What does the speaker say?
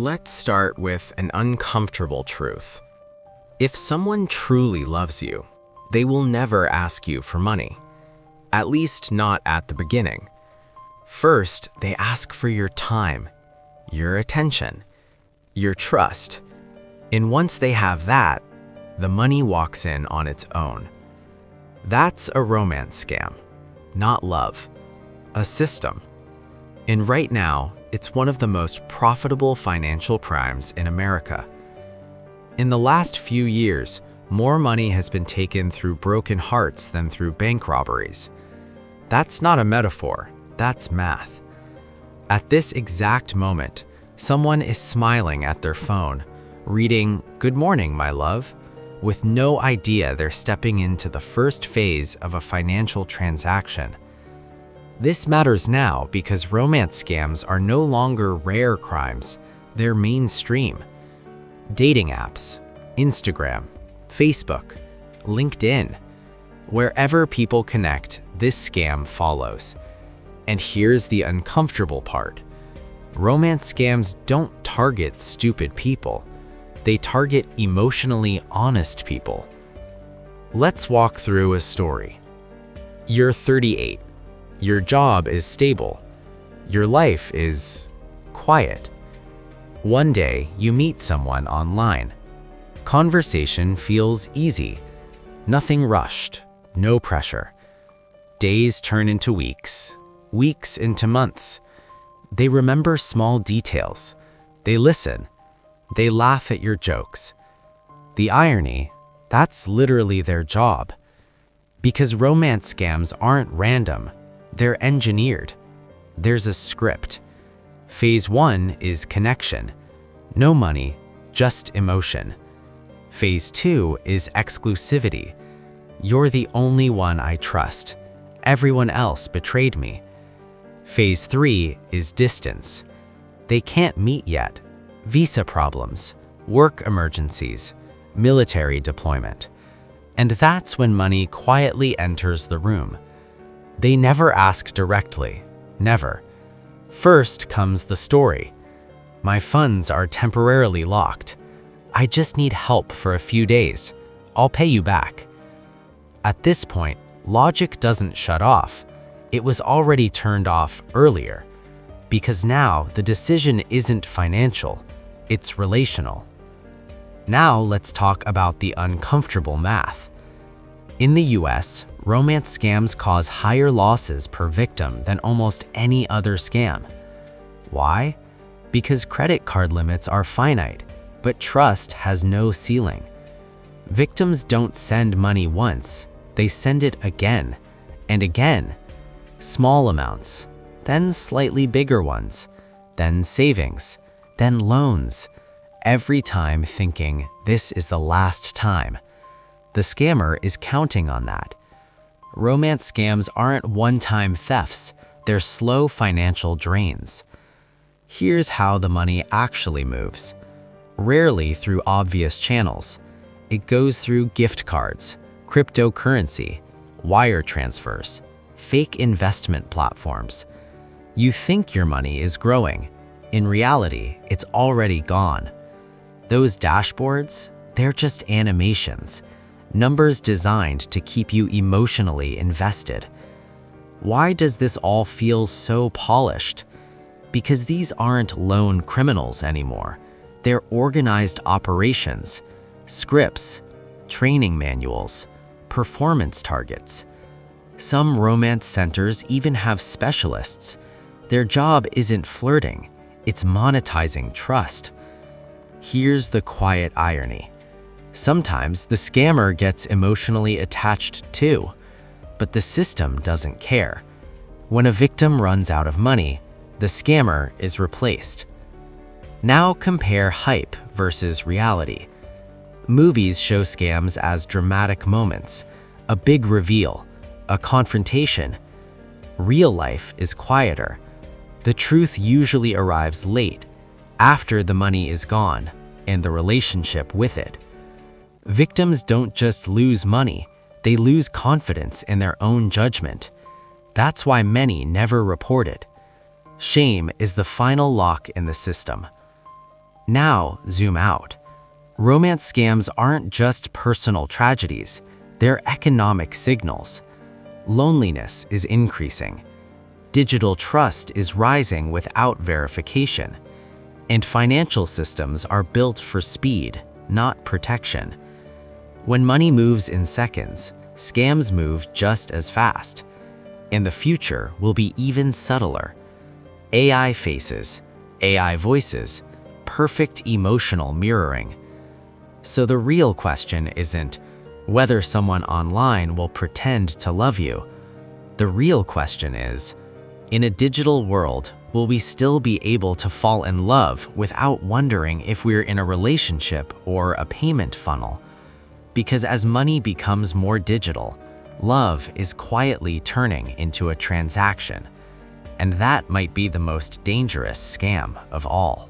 Let's start with an uncomfortable truth. If someone truly loves you, they will never ask you for money. At least not at the beginning. First, they ask for your time, your attention, your trust. And once they have that, the money walks in on its own. That's a romance scam, not love, a system. And right now, it's one of the most profitable financial crimes in America. In the last few years, more money has been taken through broken hearts than through bank robberies. That's not a metaphor, that's math. At this exact moment, someone is smiling at their phone, reading, "Good morning, my love," with no idea they're stepping into the first phase of a financial transaction. This matters now because romance scams are no longer rare crimes, they're mainstream. Dating apps, Instagram, Facebook, LinkedIn. Wherever people connect, this scam follows. And here's the uncomfortable part. Romance scams don't target stupid people. They target emotionally honest people. Let's walk through a story. You're 38. Your job is stable. Your life is quiet. One day, you meet someone online. Conversation feels easy. Nothing rushed, no pressure. Days turn into weeks, weeks into months. They remember small details. They listen. They laugh at your jokes. The irony, that's literally their job. Because romance scams aren't random. They're engineered. There's a script. Phase 1 is connection. No money, just emotion. Phase 2 is exclusivity. You're the only one I trust. Everyone else betrayed me. Phase 3 is distance. They can't meet yet. Visa problems, work emergencies, military deployment. And that's when money quietly enters the room. They never ask directly, never. First comes the story. My funds are temporarily locked. I just need help for a few days. I'll pay you back. At this point, logic doesn't shut off. It was already turned off earlier. Because now the decision isn't financial, it's relational. Now let's talk about the uncomfortable math. In the US, romance scams cause higher losses per victim than almost any other scam. Why? Because credit card limits are finite, but trust has no ceiling. Victims don't send money once, they send it again and again. Small amounts, then slightly bigger ones, then savings, then loans. Every time thinking, this is the last time. The scammer is counting on that. Romance scams aren't one-time thefts, they're slow financial drains. Here's how the money actually moves. Rarely through obvious channels. It goes through gift cards, cryptocurrency, wire transfers, fake investment platforms. You think your money is growing. In reality, it's already gone. Those dashboards, they're just animations. Numbers designed to keep you emotionally invested. Why does this all feel so polished? Because these aren't lone criminals anymore. They're organized operations, scripts, training manuals, performance targets. Some romance centers even have specialists. Their job isn't flirting, it's monetizing trust. Here's the quiet irony. Sometimes the scammer gets emotionally attached too, but the system doesn't care. When a victim runs out of money, the scammer is replaced. Now compare hype versus reality. Movies show scams as dramatic moments, a big reveal, a confrontation. Real life is quieter. The truth usually arrives late, after the money is gone, and the relationship with it. Victims don't just lose money, they lose confidence in their own judgment. That's why many never report it. Shame is the final lock in the system. Now, zoom out. Romance scams aren't just personal tragedies, they're economic signals. Loneliness is increasing. Digital trust is rising without verification. And financial systems are built for speed, not protection. When money moves in seconds, scams move just as fast. And the future will be even subtler. AI faces, AI voices, perfect emotional mirroring. So the real question isn't whether someone online will pretend to love you. The real question is, in a digital world, will we still be able to fall in love without wondering if we're in a relationship or a payment funnel? Because as money becomes more digital, love is quietly turning into a transaction. And that might be the most dangerous scam of all.